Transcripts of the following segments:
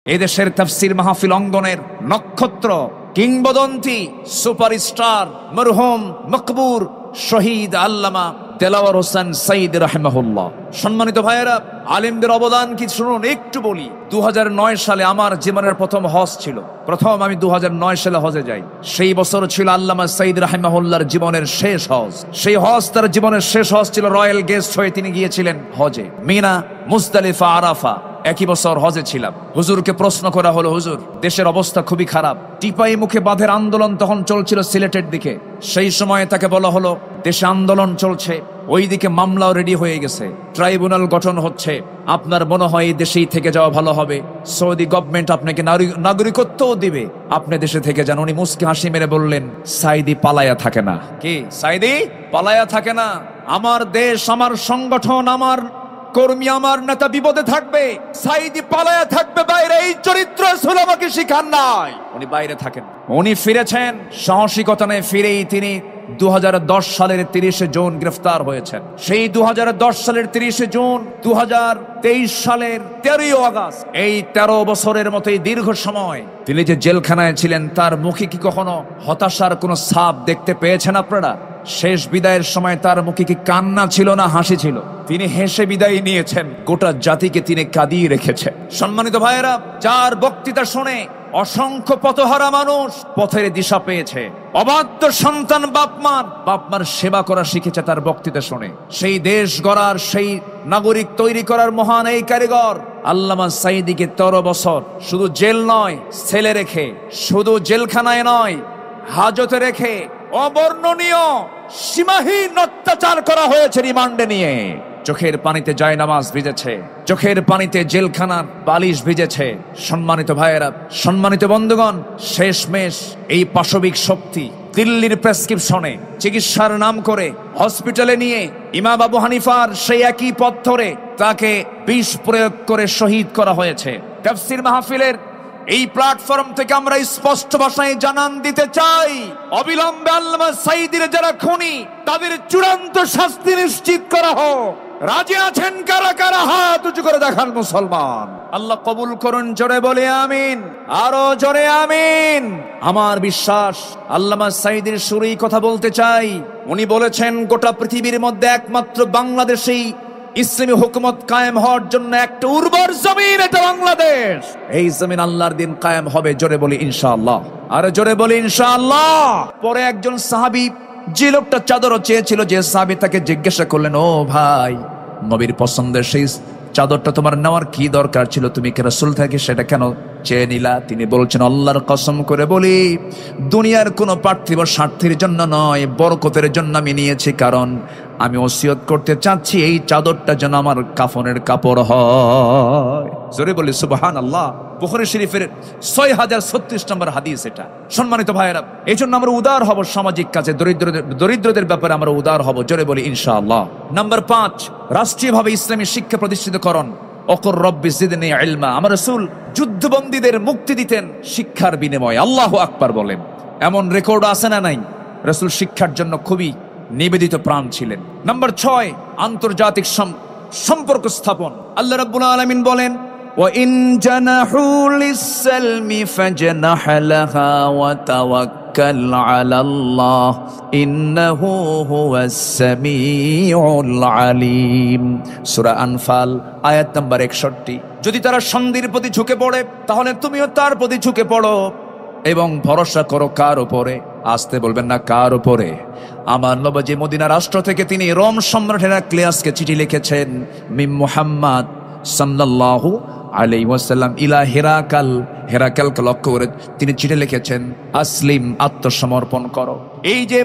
এদেশের তাফসীর মাহফিল অঙ্গনের নক্ষত্র, কিংবদন্তি, সুপারস্টার, মরহুম মকবুর শহীদ আল্লামা দেলাওয়ার হোসেন সাইদ রাহিমাহুল্লাহ। সম্মানিত ভাইয়েরা, আলেমদের অবদান কি শুনুন, একটু বলি। 2009 সালে আমার জীবনের প্রথম হজ ছিল। আমি 2009 সালে হজে যাই। সেই বছর ছিল আল্লামা সাইদ রাহিমাহুল্লাহর জীবনের শেষ হজ। সেই হজ তার জীবনের শেষ হজ ছিল। রয়্যাল গেস্ট হয়ে তিনি গিয়েছিলেন হজে। মিনা, মুজদালিফা, আরাফা। একই বছর হজে ছিলাম। হুজুরকে প্রশ্ন করা হলো, হুজুর দেশের অবস্থা খুবই খারাপ, টিপাই মুখে বাঁধের আন্দোলন তখন চলছিল সিলেটের দিকে। সেই সময়ে তাকে বলা হলো দেশে আন্দোলন চলছে, ওইদিকে মামলাও রেডি হয়ে গেছে, ট্রাইব্যুনাল গঠন হচ্ছে, আপনার মনে হয় এই দেশেই থেকে যাওয়া ভালো হবে, সৌদি গভর্নমেন্ট আপনাকে নাগরিকত্বও দিবে, আপনি দেশে থেকে যান। উনি মুস্কি হাসি মেরে বললেন, সাইদি পালায়া থাকে না। কি সাইদি পালায়া থাকে না? আমার দেশ, আমার সংগঠন, আমার কর্মী, আমার নেতা বিপদে থাকবে, সাইদি পালায়া থাকবে বাইরে। এই চরিত্র রাসূল আমাকে শিখান নাই। উনি বাইরে থাকেন। উনি ফিরেছেন সাহসিকতা নিয়ে। ফিরেই তিনি 2010 সালের 30 জুন গ্রেফতার হয়েছেন। সেই 2010 সালের 30 জুন 2023 সালের 13 আগস্ট, এই 13 বছরের মতোই দীর্ঘ সময় তিনি যে জেলখানায় ছিলেন, তার মুখে কি কখনো হতাশার কোনো ছাপ দেখতে পেয়েছেন আপনারা? শেষ বিদায়ের সময় তার মুখে কি কান্না ছিল না হাসি ছিল? তিনি হেসে বিদায় নিয়েছেন। গোটা জাতিকে তিনি কাঁদিয়ে রেখেছেন। সম্মানিত ভাইয়েরা, যার বক্তৃতা শুনে অসংখ্য পথহারা মানুষ পথের দিশা পেয়েছে। অবাধ্য সন্তান বাপমার সেবা করা শিখেছে তার বক্তৃতা শুনে। সেই দেশ গড়ার, সেই নাগরিক তৈরি করার মহান এই কারিগর আল্লামা সাইদিকে 13 বছর শুধু জেল নয়, সেলে রেখে, শুধু জেলখানায় নয়, হাজতে রেখে অবর্ণনীয় সীমাহীন অত্যাচার করা হয়েছে রিমান্ডে নিয়ে। চোখের পানিতে জায়নামাজ ভিজেছে, চোখের পানিতে জেলখানার বালিশ ভিজেছে। সম্মানিত ভাইয়েরা, সম্মানিত বন্ধুগণ, শেষমেশ এই পাশবিক শক্তি দিল্লির প্রেসক্রিপশনে চিকিৎসার নাম করে হসপিটালে নিয়ে ইমাম আবু হানিফার সেই একই পথ ধরে তাকে বিষ প্রয়োগ করে শহীদ করা হয়েছে। তাফসীর মাহফিলের এই প্ল্যাটফর্ম থেকে আমরা স্পষ্ট ভাষায় জানান দিতে চাই, অবিলম্বে আল্লামা সাইদির যারা খুনি তাদের চূড়ান্ত শাস্তি নিশ্চিত করা হোক। রাজি আছেন কারা কারা? হাত উঁচু করে দেখান মুসলমান। আল্লাহ কবুল করুন। জোরে বলে আমিন, আরো জোরে আমিন। আমার বিশ্বাস আল্লামা সাইদির শুরুই কথা বলতে চাই। উনি বলেছেন গোটা পৃথিবীর মধ্যে একমাত্র বাংলাদেশেই ইসলামী হুকুমত কায়েম হওয়ার জন্য একটা উর্বর জমিন, এটা বাংলাদেশ। এই জমিন আল্লাহর দিন কায়েম হবে। জোরে বলি ইনশাআল্লাহ, আর জোরে বলি ইনশাআল্লাহ। পরে একজন সাহাবী, যে লোকটা চাদরও চেয়েছিল, যে সাহাবী তাকে জিজ্ঞাসা করলেন, ও ভাই, নবীর পছন্দের সেই চাদরটা তোমার নেওয়ার কি দরকার ছিল? তুমি কি রাসূল থেকে সেটা কেন চেয়ে নিলা? তিনি বলছেন, আল্লাহর কসম করে বলি, দুনিয়ার কোনো পার্থিব স্বার্থের জন্য নয়, বরকতের জন্য আমি নিয়েছি। কারণ আমি ওসিয়ত করতে চাচ্ছি এই চাদরটা যেন আমার কাফনের কাপড় হয়। জোরে বলি সুবহানাল্লাহ। বুখারী শরীফের 6036 নম্বর হাদিস এটা। সম্মানিত ভাইয়েরা, এই জন্য আমরা উদার হব সামাজিক কাজে, দরিদ্রদের ব্যাপারে আমরা উদার হব। জোরে বলি ইনশাআল্লাহ। নাম্বার 5, রাষ্ট্রীয়ভাবে ইসলামী শিক্ষা প্রতিষ্ঠিতকরণ। অকর রব্বি জিদনি ইলমা। আমার রাসূল যুদ্ধবন্দীদের মুক্তি দিতেন শিক্ষার বিনিময়ে। আল্লাহু আকবার বলেন। এমন রেকর্ড আছে না নাই? রাসূল শিক্ষার জন্য খুবই নিবেদিত প্রাণ ছিলেন। নাম্বার 6, আন্তর্জাতিক সম্পর্ক স্থাপন। আল্লাহ রাব্বুল আলামিন বলেন, وَإِن جَنَحُوا لِلسَّلْمِ فَاجْنَحْ لَهَا وَتَوَكَّلْ عَلَى اللَّهِ إِنَّهُ هُوَ السَّمِيعُ الْعَلِيمُ। সূরা আনফাল আয়াত নাম্বার 61। যদি তারা সন্ধির প্রতি ঝুঁকে পড়ে, তাহলে তুমিও তার প্রতি ঝুঁকে পড়ো এবং ভরসা করো কার উপরে? আসতে বলবেন না, কার উপরে? আমার নবী মদিনা রাষ্ট্র থেকে তিনি রোম সম্রাট হেরাক্লিয়াসকে চিঠি লিখেছেন, মিম মুহাম্মদ সাল্লাল্লাহু আলাইহি ওয়াসাল্লাম ইলা হেরাকালকে লক্ষ্য করে তিনি চিঠি লিখেছেন, আসলিম, আত্মসমর্পণ করো। এই যে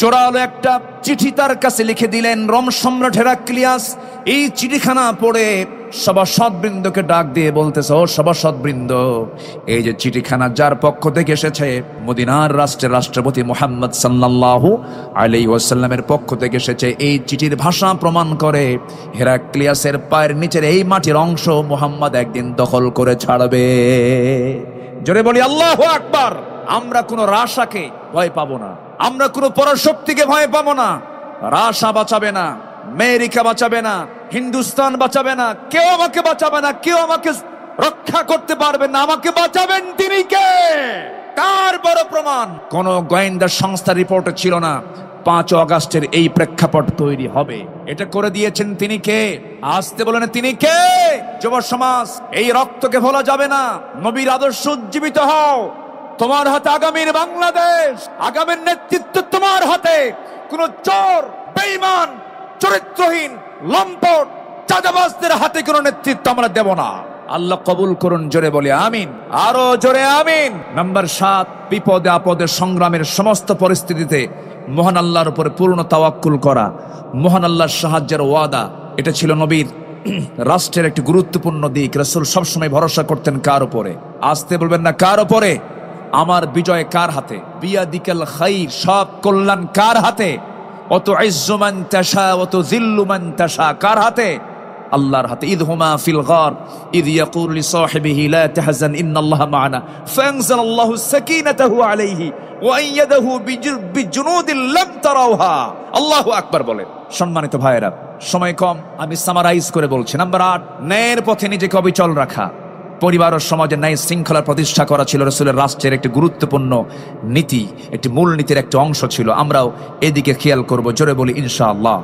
জোরালো একটা চিঠি তার কাছে লিখে দিলেন রোম সম্রাট হেরাক্লিয়াস। এই চিঠিখানা পড়ে সভাসদবৃন্দকে ডাক দিয়ে বলতেছে, ও সভাসদবৃন্দ, এই যে চিঠিখানা যার পক্ষ থেকে এসেছে, মদিনার রাষ্ট্রের রাষ্ট্রপতি মুহাম্মদ সাল্লাল্লাহু আলাইহি ওয়াসাল্লামের পক্ষ থেকে এসেছে। এই চিঠির ভাষা প্রমাণ করে হেরাক্লিয়াসের পায়ের নিচের এই মাটির অংশ মুহাম্মদ একদিন দখল করে ছাড়বে। জোরে বলি আল্লাহু আকবার। আমরা কোনো রাশাকে ভয় পাবো না, আমরা কোনো পরাশক্তিকে ভয় পাবো না। রাশা বাঁচাবে না, আমেরিকা বাঁচাবে না, হিন্দুস্তান বাঁচাবে না, কেউ আমাকে বাঁচাবে না, কেউ আমাকে রক্ষা করতে পারবেন না, আমাকে বাঁচাবেন তিনি কে? কার বড় প্রমাণ? কোন গোয়েন্দা সংস্থার রিপোর্টে ছিল না 5 আগস্টের এই প্রেক্ষাপট তৈরি হবে। এটা করে দিয়েছেন তিনি কে? আসতে বলেন তিনি কে? যুব সমাজ, এই রক্তকে ভোলা যাবে না। নবীর আদর্শ উজ্জীবিত হও। তোমার হাতে আগামীর বাংলাদেশ, আগামীর নেতৃত্ব তোমার হাতে। কোন চোর, বেঈমান, চরিত্রহীন, লম্পট, চাঁদাবাজদের হাতে কোন নেতৃত্ব আমরা দেব না। আল্লাহ কবুল করুন, জোরে বলি আমিন, আরো জোরে আমিন। নাম্বার 7, বিপদে আপদে সংগ্রামের সমস্ত পরিস্থিতিতে মহান আল্লাহর উপরে পূর্ণ তাওয়াক্কুল করা, মহান আল্লাহর সাহায্যের ওয়াদা। এটা ছিল নবীর রাষ্ট্রের একটি গুরুত্বপূর্ণ দিক। রাসূল সবসময় ভরসা করতেন কার উপরে? আসতে বলবেন না, কার উপরে? আমার বিজয় কার হাতে? বিয়াদিকাল খাইর, সব কল্যাণ কার হাতে? অত ইজ্জু মান তাশা অত যিল্লু মান তাশা, কার হাতে? আল্লাহর হাতে। ইদহুমা ফিল গার ইদ ইয়াকুল লিসাহিবিহি লা তাহজান ইন্নাল্লাহা মা'ানা ফাআনজালাল্লাহু সাকিনাতাহু আলাইহি ওয়া আইয়াদাহু বিজুনুদিন লাম তারাউহা। আল্লাহু আকবার বলেন। সম্মানিত ভাইয়েরা, সময় কম, আমি সামারাইজ করে বলছি। নাম্বার 8, ন্যায়ের পথে নিজেকে অবিচল রাখা। পরিবার ও সমাজে ন্যায় শৃঙ্খলা প্রতিষ্ঠা করা ছিল রাসূলের রাষ্ট্রের একটি গুরুত্বপূর্ণ নীতি, একটি মূলনীতির একটা অংশ ছিল। আমরাও এদিকে খেয়াল করব, জোরে বলি ইনশাআল্লাহ।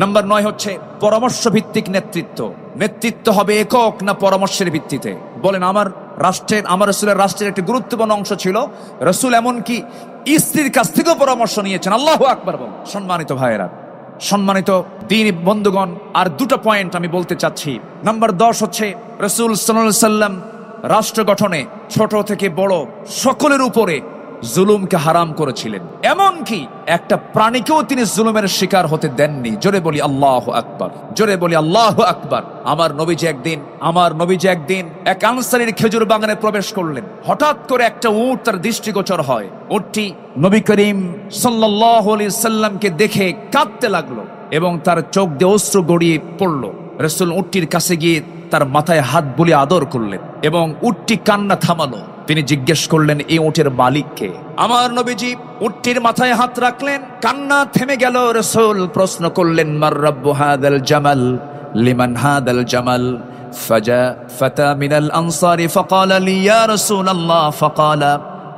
নাম্বার 9 হচ্ছে পরামর্শ ভিত্তিক নেতৃত্ব। নেতৃত্ব হবে একক না পরামর্শের ভিত্তিতে? বলেন, আমার রাসূলের রাষ্ট্রের একটি গুরুত্বপূর্ণ অংশ ছিল, রাসূল এমনকি স্ত্রীর কাছ থেকেও পরামর্শ নিয়েছেন। আল্লাহু আকবার বল। সম্মানিত ভাইয়েরা, সম্মানিত দ্বীনি বন্ধুগণ, আর 2টা পয়েন্ট আমি বলতে চাচ্ছি। নাম্বার 10 হচ্ছে রাসূল সাল্লাল্লাহু আলাইহি সাল্লাম রাষ্ট্র গঠনে ছোট থেকে বড় সকলের উপরে জুলুমকে হারাম করেছিলেন। এমনকি একটা প্রাণীকেও তিনি জুলুমের শিকার হতে দেননি। জোরে বলি আল্লাহু আকবার, জোরে বলি আল্লাহু আকবার। আমার নবীজি একদিন এক আনসারীর খেজুর বাগানে প্রবেশ করলেন। হঠাৎ করে একটা উট তার দৃষ্টিগোচর হয়। উটটি নবী করিম সাল্লাল্লাহু আলাইহি সাল্লামকে দেখে কাঁদতে লাগলো এবং তার চোখ দিয়ে অশ্রু গড়িয়ে পড়ল। রাসূল উটটির কাছে গিয়ে তার মাথায় হাত বুলিয়ে আদর করলেন এবং উটটি কান্না থামালো। তিনি জিজ্ঞেস করলেন, এই উটের মালিককে? আমার নবীজি উটটির মাথায় হাত রাখলেন, কান্না থেমে গেল। রাসূল প্রশ্ন করলেন, মার রাব্বু হাদাল জামাল লিমান হাদাল জামাল? ফাজা ফাতা মিনাল আনসারি ফাকালা লি ইয়া রাসূলাল্লাহ ফাকালা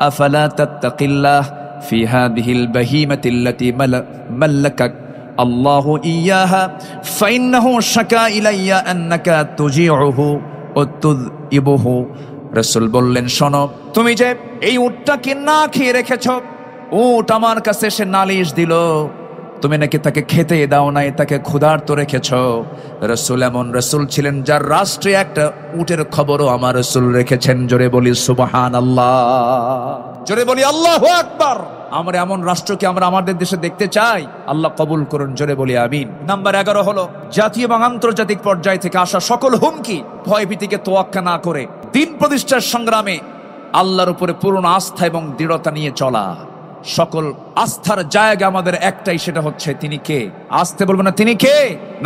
আফালা তাত্তাকিল্লাহ ফি হাদিহিল বাহিমাতিল্লাতী মাল্লাকাক আল্লাহু ইয়াহা ফাইন্নাহু শাকা ইলাইয়া আন্নাকা তুজিউহু ওয়া তুযইবুহু। রাসূল বললেন, শোনো, তুমি যে এই উটটাকে না খেয়ে রেখেছ, উট আমার কাছে এসে নালিশ দিল, তুমি নাকি তাকে খেতে দাও নাই, তাকে ক্ষুধার্ত রেখেছ। রাসূল এমন রাসূল ছিলেন যার রাষ্ট্রে একটা উটের খবরও আমার রাসূল রেখেছেন। জোরে বলি সুবহানাল্লাহ, জোরে বলি আল্লাহু আকবার। আমরা এমন রাষ্ট্রকে আমরা আমাদের দেশে দেখতে চাই। আল্লাহ কবুল করুন, জোরে বলি আমিন। নাম্বার 11 হলো জাতীয় এবং আন্তর্জাতিক পর্যায় থেকে আসা সকল হুমকি ভয়ভীতিকে তোয়াক্কা না করে দিন প্রতিষ্ঠার সংগ্রামে আল্লাহর উপরে পূর্ণ আস্থা এবং দৃঢ়তা নিয়ে চলা। সকল আস্থার জায়গা আমাদের একটাই, সেটা হচ্ছে তিনি কে? আসতে বলবো না, তিনি কে?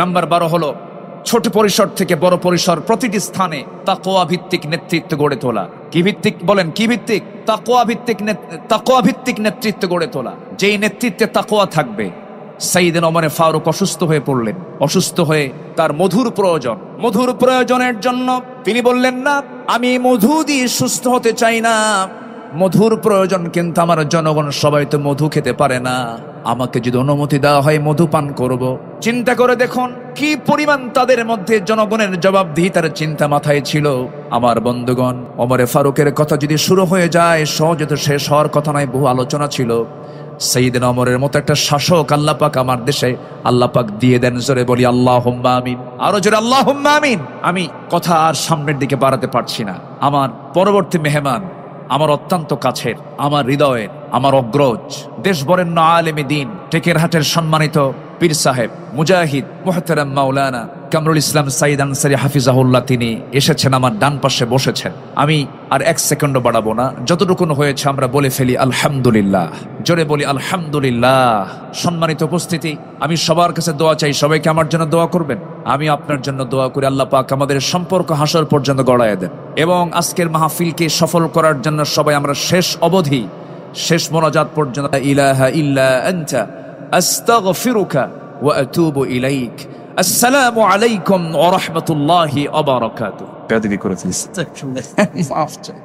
নাম্বার 12 হলো ছোট পরিসর থেকে বড় পরিসর প্রতিটি স্থানে তাকওয়া ভিত্তিক নেতৃত্ব গড়ে তোলা। কি ভিত্তিক? বলেন, কি ভিত্তিক? তাকওয়া ভিত্তিক নেতৃত্ব গড়ে তোলা। যেই নেতৃত্বে তাকওয়া থাকবে। সাইয়েদনা ওমর ফারুক অসুস্থ হয়ে পড়লেন। অসুস্থ হয়ে তার মধুর প্রয়োজনের জন্য তিনি বললেন, না, আমি মধু দিয়ে সুস্থ হতে চাই না, মধুর প্রয়োজন, কিন্তু আমার জনগণ সবাই তো মধু খেতে পারে না, আমাকে যদি অনুমতি দেওয়া হয় মধু পান করব। চিন্তা করে দেখুন কি পরিমাণ তাদের মধ্যে জনগণের জবাবদিহিতার চিন্তা মাথায় ছিল। আমার বন্ধুগণ, ওমর ফারুকের কথা যদি শুরু হয়ে যায় সহজে তো শেষ হওয়ার কথা নয়, বহু আলোচনা ছিল। সাইয়েদনা ওমরের মতো একটা শাসক আল্লাহ পাক আমার দেশে আল্লাহ পাক দিয়ে দেন। জোরে বলি আল্লাহুম্মা আমিন, আরো জোরে আল্লাহুম্মা আমিন। আমি কথা আর সামনের দিকে বাড়াতে পারছি না। আমার পরবর্তী মেহমান আমার অত্যন্ত কাছের, আমার হৃদয়ের, আমার অগ্রজ, দেশ বরেণ্য আলেমে দ্বীন, টেকেরহাটের সম্মানিত পীর সাহেব মুজাহিদ মুহতারাম মাওলানা কামরুল ইসলাম সাইদ আনসারী হাফিজাহুল্লাহ, তিনি এসেছেন, আমার ডান পাশে বসেছেন। আমি আর 1 সেকেন্ডও বাড়াবো না, যতটুকু হয়েছে আমরা বলে ফেলি আলহামদুলিল্লাহ। জোরে বলি আলহামদুলিল্লাহ। সম্মানিত উপস্থিতি, আমি সবার কাছে দোয়া চাই, সবাইকে আমার জন্য দোয়া করবেন। আমি আপনার জন্য দোয়া করি, আল্লাহ পাক আমাদের সম্পর্ক হাসর পর্যন্ত গড়ায় দেন এবং আজকের মাহফিলকে সফল করার জন্য সবাই আমরা শেষ অবধি, শেষ মোনাজাত পর্যন্ত ইলাহা ইল্লা আনতা আস্তাগফিরুকা ওয়া আতুবু ইলাইক। আসসালামু আলাইকুম ওয়া রাহমাতুল্লাহি ওয়া বারাকাতুহু। বেয়াদবি করে ফেলেছি, মাফ চাই।